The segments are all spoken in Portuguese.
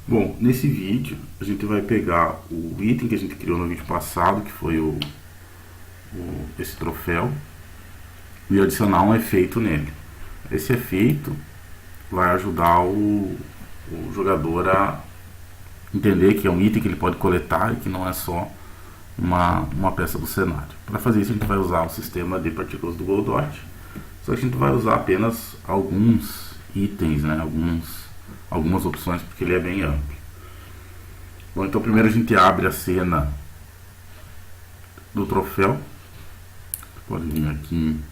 Bom, nesse vídeo a gente vai pegar o item que a gente criou no vídeo passado, que foi esse troféu, e adicionar um efeito nele. Esse efeito vai ajudar o jogador a entender que é um item que ele pode coletar e que não é só uma peça do cenário. Para fazer isso a gente vai usar o sistema de partículas do Godot, só que a gente vai usar apenas alguns itens, né? Algumas opções, porque ele é bem amplo. Bom, então primeiro a gente abre a cena do troféu. Pode vir aqui em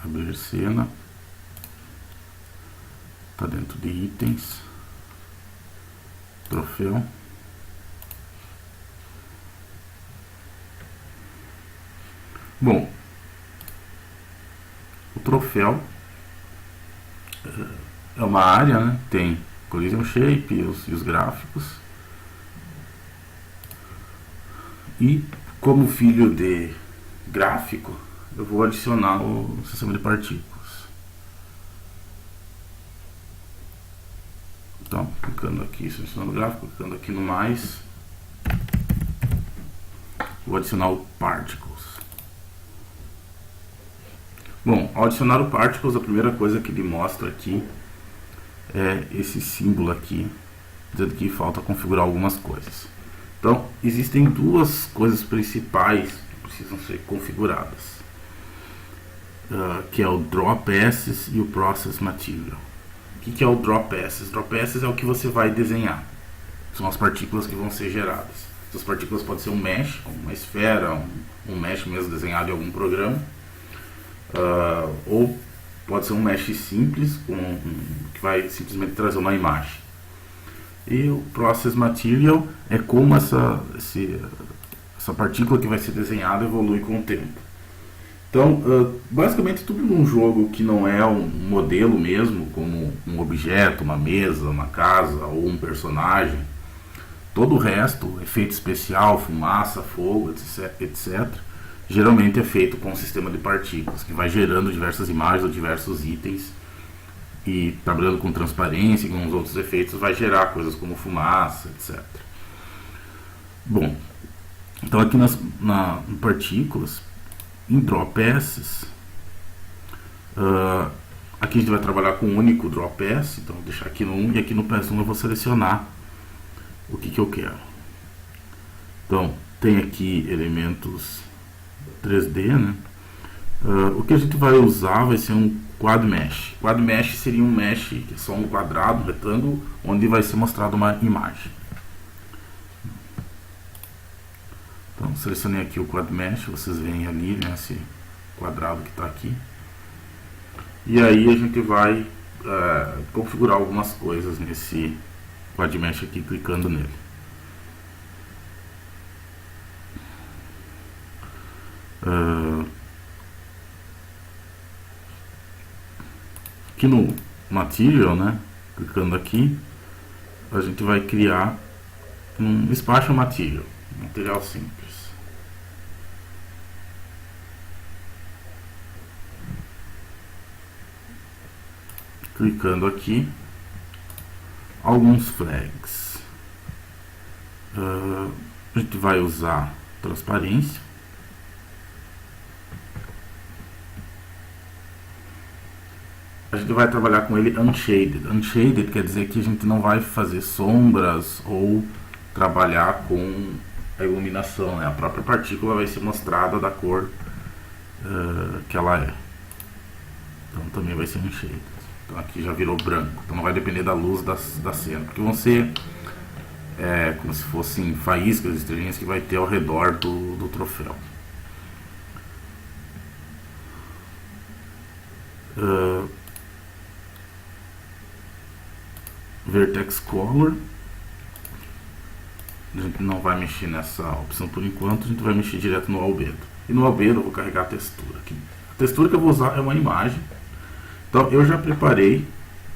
abrir cena. Está dentro de itens. Troféu. Bom, o troféu é uma área, né? Tem Collision Shape e os gráficos. E como filho de gráfico, eu vou adicionar o sistema de partículas. Então, clicando aqui, selecionando o gráfico, clicando aqui no mais, vou adicionar o Particles. Bom, ao adicionar o Particles, a primeira coisa que ele mostra aqui é esse símbolo aqui, dizendo que falta configurar algumas coisas. Então, existem duas coisas principais que precisam ser configuradas, que é o Draw Passes e o Process Material. O que é o Draw Passes? Draw Passes é o que você vai desenhar. São as partículas que vão ser geradas. Essas partículas podem ser um mesh, uma esfera, um mesh mesmo desenhado em algum programa, ou pode ser um mesh simples, que vai simplesmente trazer uma imagem. E o Process Material é como essa partícula que vai ser desenhada evolui com o tempo. Então, basicamente tudo num jogo que não é um modelo mesmo, como um objeto, uma mesa, uma casa ou um personagem, todo o resto, efeito especial, fumaça, fogo, etc., geralmente é feito com um sistema de partículas, que vai gerando diversas imagens ou diversos itens, e trabalhando com transparência e com os outros efeitos, vai gerar coisas como fumaça, etc. Bom, então aqui em partículas, em Draw Passes, aqui a gente vai trabalhar com um único Draw Pass, então vou deixar aqui no 1, e aqui no Pass 1 eu vou selecionar o que eu quero. Então, tem aqui elementos 3D, né? O que a gente vai usar vai ser um Quad Mesh. Quad Mesh seria um mesh que é só um quadrado, um retângulo, onde vai ser mostrada uma imagem. Então, selecionei aqui o Quad Mesh, vocês veem ali, né, esse quadrado que está aqui. E aí a gente vai configurar algumas coisas nesse Quad Mesh aqui, clicando nele. Aqui no Material, né, clicando aqui, a gente vai criar um Spatial Material, material simples. Clicando aqui, alguns flags. A gente vai usar transparência. A gente vai trabalhar com ele unshaded. Unshaded quer dizer que a gente não vai fazer sombras ou trabalhar com a iluminação, né? A própria partícula vai ser mostrada da cor que ela é. Então também vai ser unshaded. Então aqui já virou branco. Então não vai depender da luz da cena, porque vão ser como se fossem faíscas, estrelinhas que vai ter ao redor do troféu. Vertex Color, a gente não vai mexer nessa opção por enquanto, a gente vai mexer direto no albedo. E no albedo eu vou carregar a textura aqui. A textura que eu vou usar é uma imagem. Então eu já preparei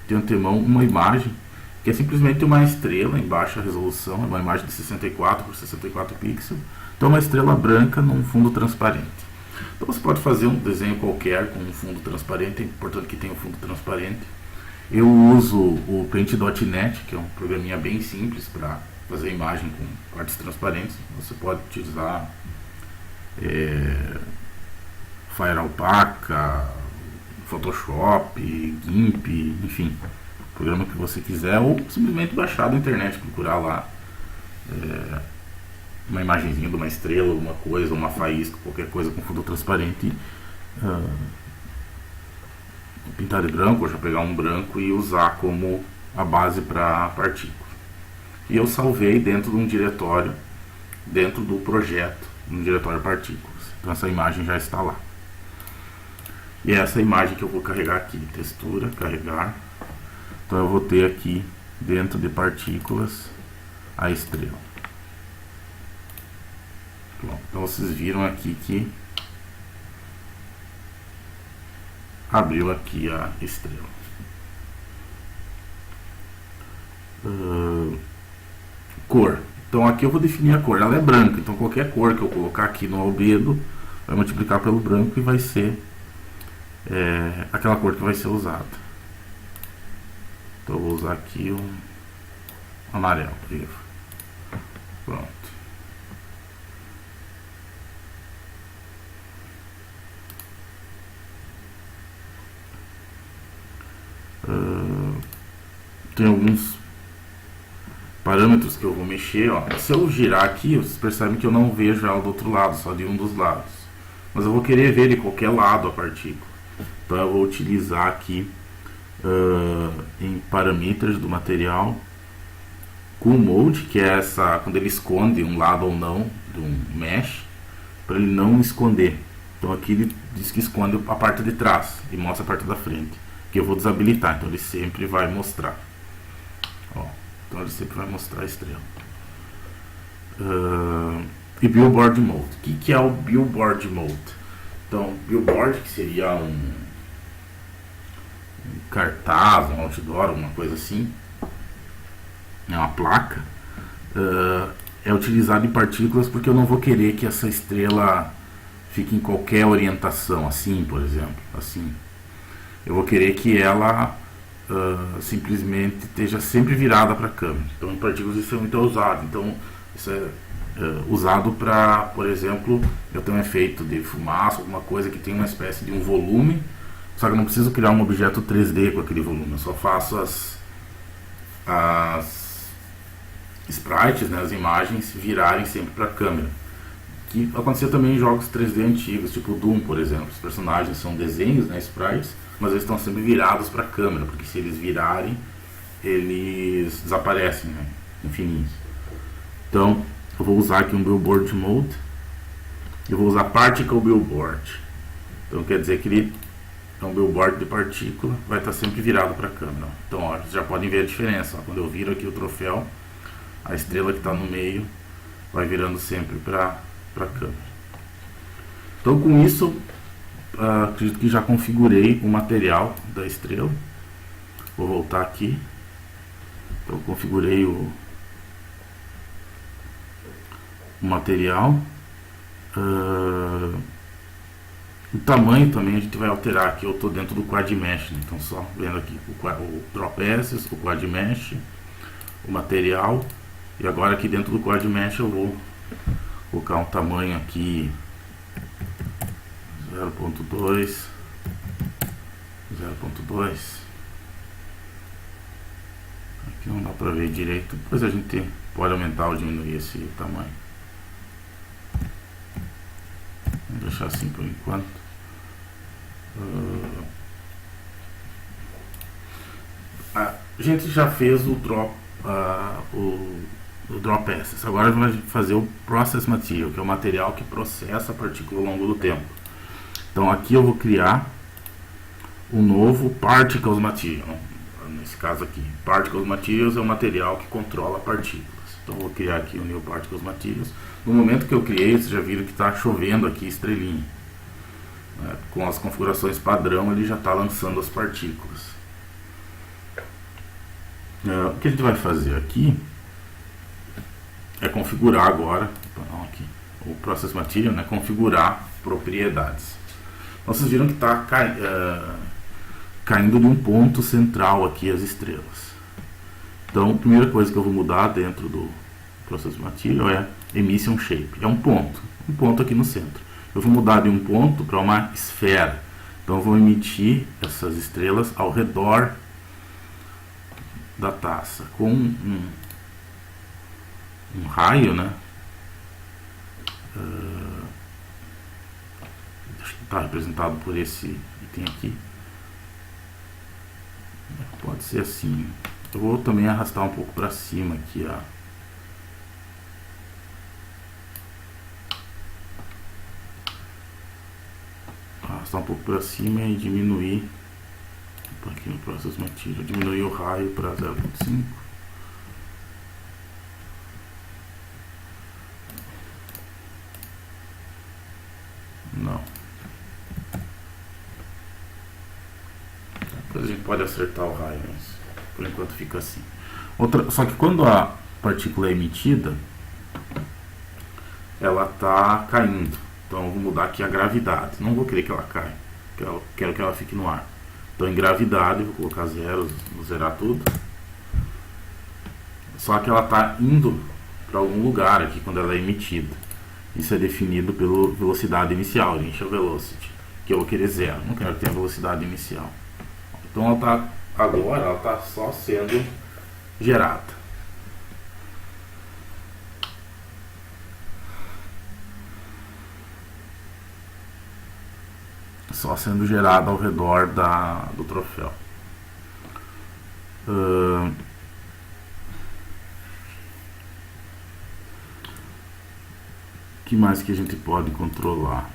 de antemão uma imagem que é simplesmente uma estrela em baixa resolução, é uma imagem de 64 por 64 pixels. Então é uma estrela branca num fundo transparente. Então você pode fazer um desenho qualquer com um fundo transparente, é importante que tenha um fundo transparente. Eu uso o Paint.net, que é um programinha bem simples para fazer imagem com partes transparentes. Você pode utilizar Fire Alpaca, Photoshop, GIMP, enfim, programa que você quiser, ou simplesmente baixar da internet, procurar lá uma imagenzinha de uma estrela, alguma coisa, uma faísca, qualquer coisa com fundo transparente, pintar de branco, ou já pegar um branco e usar como a base para partícula. E eu salvei dentro de um diretório, dentro do projeto, no diretório partículas. Então essa imagem já está lá. E é essa imagem que eu vou carregar aqui, textura, carregar. Então eu vou ter aqui, dentro de partículas, a estrela. Bom, então vocês viram aqui que abriu aqui a estrela. Cor. Então aqui eu vou definir a cor. Ela é branca, então qualquer cor que eu colocar aqui no albedo vai multiplicar pelo branco e vai ser aquela cor que vai ser usada. Então eu vou usar aqui um amarelo vivo. Pronto. Tem alguns parâmetros que eu vou mexer, ó. Se eu girar aqui, vocês percebem que eu não vejo ela do outro lado, só de um dos lados. Mas eu vou querer ver de qualquer lado a partícula. Então eu vou utilizar aqui em parâmetros do material Cool Mode, que é essa quando ele esconde um lado ou não de um mesh, para ele não esconder. Então aqui ele diz que esconde a parte de trás e mostra a parte da frente, que eu vou desabilitar, então ele sempre vai mostrar. Ó, então ele sempre vai mostrar a estrela. E Billboard Mode. O que é o Billboard Mode? Então, Billboard, que seria um cartaz, um outdoor, uma coisa assim, é uma placa, é utilizado em partículas porque eu não vou querer que essa estrela fique em qualquer orientação, assim, por exemplo, assim. Eu vou querer que ela simplesmente esteja sempre virada para a câmera. Então, em partículas isso é muito usado. Então, isso é usado para, por exemplo, eu tenho um efeito de fumaça, alguma coisa que tem uma espécie de um volume, só que eu não preciso criar um objeto 3D com aquele volume. Eu só faço as sprites, né, as imagens, virarem sempre para a câmera. Que acontecia também em jogos 3D antigos, tipo Doom, por exemplo. Os personagens são desenhos, né, sprites, mas eles estão sempre virados para a câmera, porque se eles virarem, eles desaparecem, né, infinito. Então, eu vou usar aqui um Billboard Mode. Eu vou usar Particle Billboard. Então, quer dizer que ele é um billboard de partícula, vai estar sempre virado para a câmera. Então, ó, vocês já podem ver a diferença. Ó. Quando eu viro aqui o troféu, a estrela que está no meio vai virando sempre para a câmera. Então, com isso, acredito que já configurei o material da estrela. Vou voltar aqui. Então, configurei o material. O tamanho também a gente vai alterar aqui. Eu estou dentro do Quad Mesh, né? Então só vendo aqui o Drop Assets, o Quad Mesh, o material. E agora aqui dentro do Quad Mesh eu vou colocar um tamanho aqui 0.2, 0.2. Aqui não dá para ver direito, depois a gente pode aumentar ou diminuir esse tamanho. Vou deixar assim por enquanto. A gente já fez o Drop Drop Assets. Agora a gente vai fazer o Process Material, que é o material que processa a partícula ao longo do tempo. Então aqui eu vou criar um novo Particles Material. Nesse caso aqui, Particles Materials é o material que controla partículas. Então eu vou criar aqui o New Particles Materials. No momento que eu criei, vocês já viram que está chovendo aqui estrelinha. Com as configurações padrão, ele já está lançando as partículas. O que a gente vai fazer aqui é configurar agora aqui, o Process Material, né, configurar propriedades. Então, vocês viram que está caindo de um ponto central aqui as estrelas. Então, a primeira coisa que eu vou mudar dentro do Process Material é Emission Shape. É um ponto aqui no centro. Eu vou mudar de um ponto para uma esfera. Então, eu vou emitir essas estrelas ao redor da taça com um raio, né? Acho que está representado por esse item aqui. Pode ser assim. Eu vou também arrastar um pouco para cima aqui, ó. Arrastar um pouco para cima e diminuir aqui no Process Material, diminuir o raio para 0.5. Não. Depois a gente pode acertar o raio, mas por enquanto fica assim. Só que quando a partícula é emitida, ela está caindo. Então eu vou mudar aqui a gravidade. Não vou querer que ela caia. Quero que ela fique no ar. Então em gravidade, vou colocar zero, vou zerar tudo. Só que ela está indo para algum lugar aqui quando ela é emitida. Isso é definido pela velocidade inicial, initial velocity, que eu vou querer zero. Não quero que tenha velocidade inicial. Então ela está só sendo gerada. Só sendo gerada ao redor do troféu. Que mais que a gente pode controlar?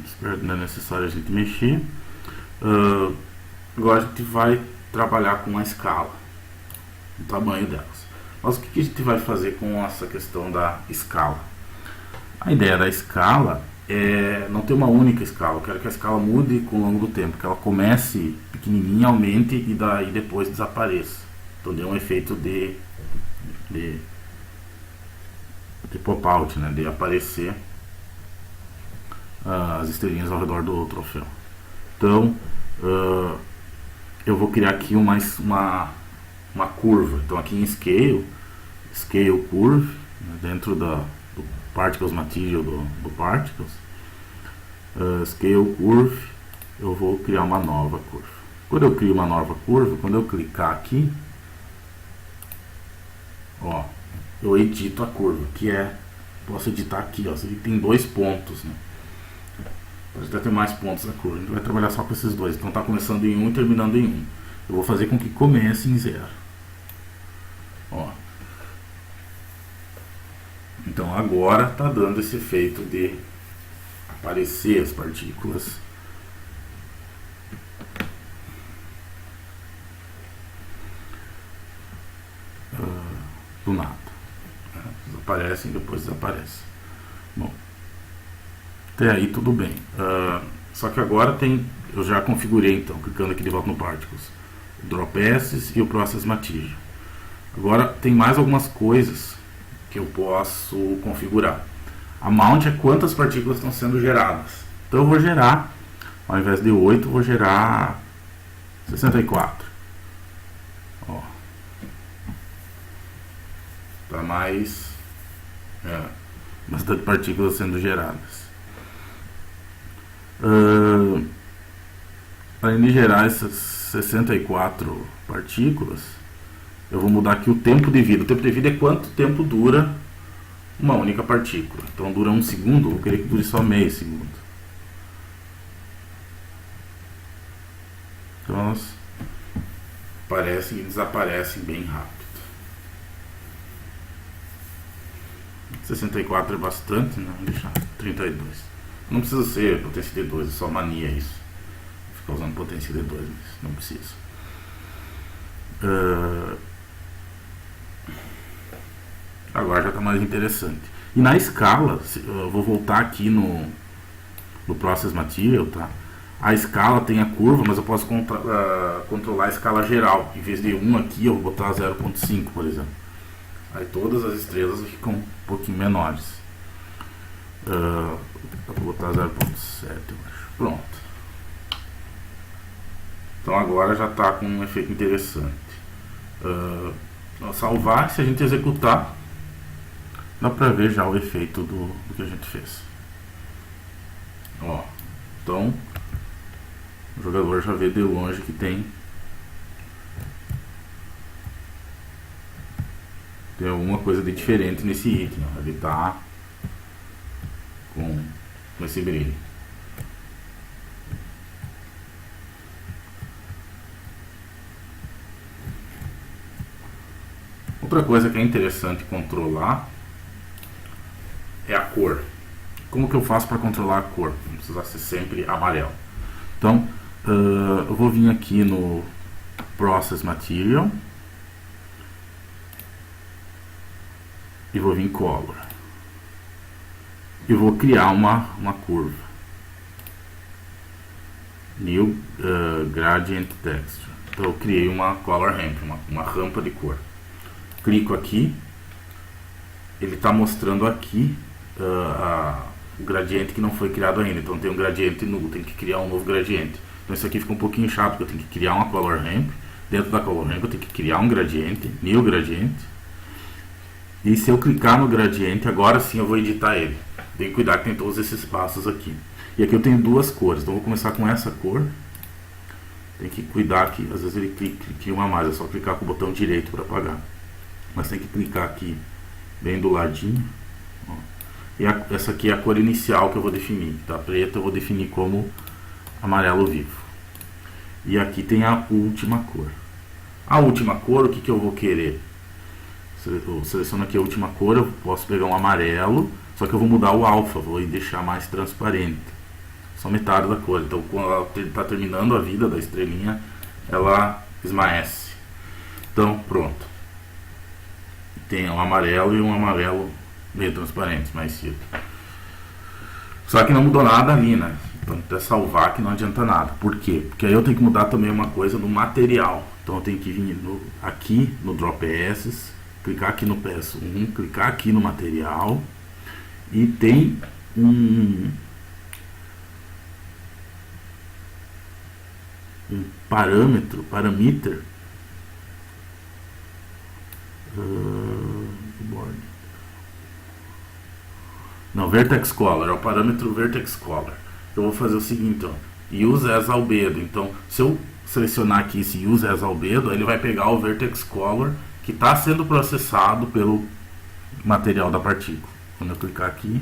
Espero que não é necessário a gente mexer. Agora a gente vai trabalhar com a escala, o tamanho delas. Mas o que a gente vai fazer com essa questão da escala? A ideia da escala é não ter uma única escala. Eu quero que a escala mude com o longo do tempo, que ela comece pequenininha, aumente e daí depois desapareça. Então dê um efeito de pop-out, né? De aparecer as estrelinhas ao redor do troféu. Então eu vou criar aqui uma curva. Então aqui em Scale Curve, né? Dentro do Particles Material do Particles, Scale Curve, eu vou criar uma nova curva. Quando eu crio uma nova curva, quando eu clicar aqui, ó, eu edito a curva, posso editar aqui, ó, tem 2 pontos, né? Pode até ter mais pontos na curva, a gente vai trabalhar só com esses dois, então está começando em 1 e terminando em 1. Eu vou fazer com que comece em 0. Ó. Então agora está dando esse efeito de aparecer as partículas do nada. Aparecem e depois desaparecem. Bom, até aí tudo bem. Só que agora eu já configurei, então, clicando aqui de volta no Particles, o Drop Ashes e o Process Material. Agora tem mais algumas coisas que eu posso configurar. A Mount é quantas partículas estão sendo geradas. Então eu vou gerar, ao invés de 8, eu vou gerar 64. Ó. Tá mais bastante partículas sendo geradas. Além de gerar essas 64 partículas, eu vou mudar aqui o tempo de vida. O tempo de vida é quanto tempo dura uma única partícula. Então dura 1 segundo, eu vou querer que dure só meio segundo. Então elas aparecem e desaparecem bem rápido. 64 é bastante, né? Vamos deixar 32. Não precisa ser potência de 2, é só mania isso. Ficar usando potência de 2, mas não precisa. Agora já está mais interessante. E na escala, eu vou voltar aqui no Process Material, tá? A escala tem a curva, mas eu posso controlar a escala geral. Em vez de 1 aqui, eu vou botar 0.5, por exemplo. Aí todas as estrelas ficam um pouquinho menores. Dá pra botar 0.7, eu acho. Pronto. Então agora já está com um efeito interessante. Ao salvar, se a gente executar, dá pra ver já o efeito do que a gente fez. Ó, então o jogador já vê de longe que tem alguma coisa de diferente nesse item. Ó. Ele está com esse brilho. Outra coisa que é interessante controlar é a cor. Como que eu faço para controlar a cor? Não precisa ser sempre amarelo. Então, eu vou vir aqui no Process Material e vou vir em Color. E vou criar uma curva. New Gradient Texture. Então eu criei uma Color Ramp, uma rampa de cor. Clico aqui, ele está mostrando aqui o gradiente que não foi criado ainda. Então tem um gradiente nulo, tem que criar um novo gradiente. Então isso aqui fica um pouquinho chato, porque eu tenho que criar uma Color Ramp. Dentro da Color Ramp eu tenho que criar um gradiente, New Gradient. E se eu clicar no gradiente, agora sim eu vou editar ele. Tem que cuidar que tem todos esses passos aqui. E aqui eu tenho duas cores, então eu vou começar com essa cor. Tem que cuidar que às vezes ele cria uma mais, é só clicar com o botão direito para apagar. Mas tem que clicar aqui bem do ladinho. Ó. E essa aqui é a cor inicial que eu vou definir. Tá preta eu vou definir como amarelo vivo. E aqui tem a última cor. A última cor, o que eu vou querer? Eu seleciono aqui a última cor, eu posso pegar um amarelo, só que eu vou mudar o alfa, vou deixar mais transparente. Só metade da cor. Então quando ela está terminando a vida da estrelinha, ela esmaece. Então pronto. Tem um amarelo e um amarelo meio transparente, mais cedo. Só que não mudou nada ali, né? Então até salvar que não adianta nada. Por quê? Porque aí eu tenho que mudar também uma coisa no material. Então eu tenho que vir aqui no Drop PS, clicar aqui no PS1, clicar aqui no material e tem um parameter não, Vertex Color, é o parâmetro Vertex Color. Eu vou fazer o seguinte, ó, Use as Albedo. Então, se eu selecionar aqui esse Use as Albedo, ele vai pegar o Vertex Color que está sendo processado pelo material da partícula. Quando eu clicar aqui,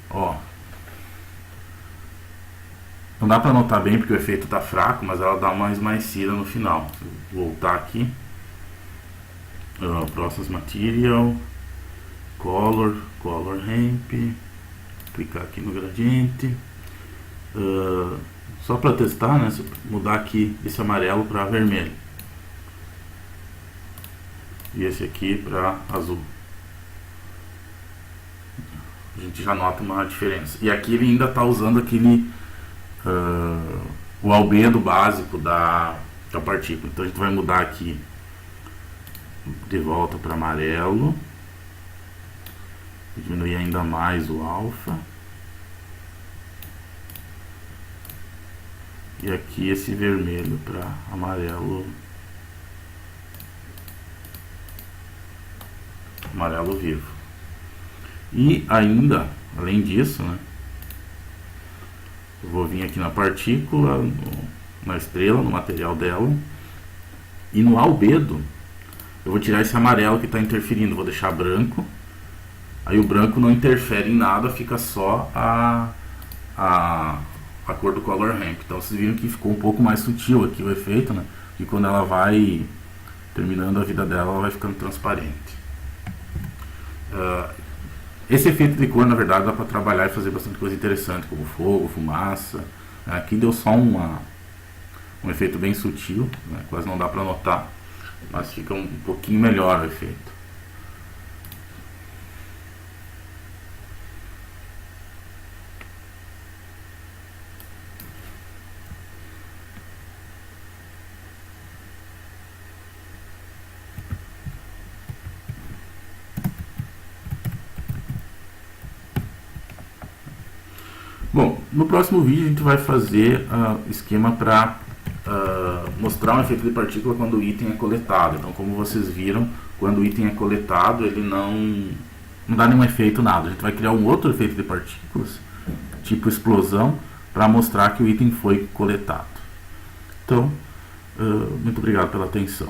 ó, não dá para notar bem porque o efeito está fraco, mas ela dá uma esmaecida no final. Vou voltar aqui, Process Material, Color Ramp, clicar aqui no gradiente, só para testar, né? Se eu mudar aqui esse amarelo para vermelho e esse aqui para azul, a gente já nota uma diferença. E aqui ele ainda está usando aquele o albedo básico da partícula. Então a gente vai mudar aqui de volta para amarelo, diminuir ainda mais o alfa, e aqui esse vermelho para amarelo vivo. E ainda, além disso, né, eu vou vir aqui na partícula, na estrela, no material dela, e no albedo eu vou tirar esse amarelo que está interferindo, vou deixar branco. Aí o branco não interfere em nada, fica só a cor do Color Ramp. Então vocês viram que ficou um pouco mais sutil aqui o efeito, né? E quando ela vai terminando a vida dela, ela vai ficando transparente. Esse efeito de cor, na verdade, dá para trabalhar e fazer bastante coisa interessante, como fogo, fumaça. Aqui deu só um efeito bem sutil, né? Quase não dá para notar, mas fica um pouquinho melhor o efeito. No próximo vídeo a gente vai fazer esquema para mostrar um efeito de partícula quando o item é coletado. Então, como vocês viram, quando o item é coletado, ele não dá nenhum efeito, nada. A gente vai criar um outro efeito de partículas, tipo explosão, para mostrar que o item foi coletado. Então, muito obrigado pela atenção.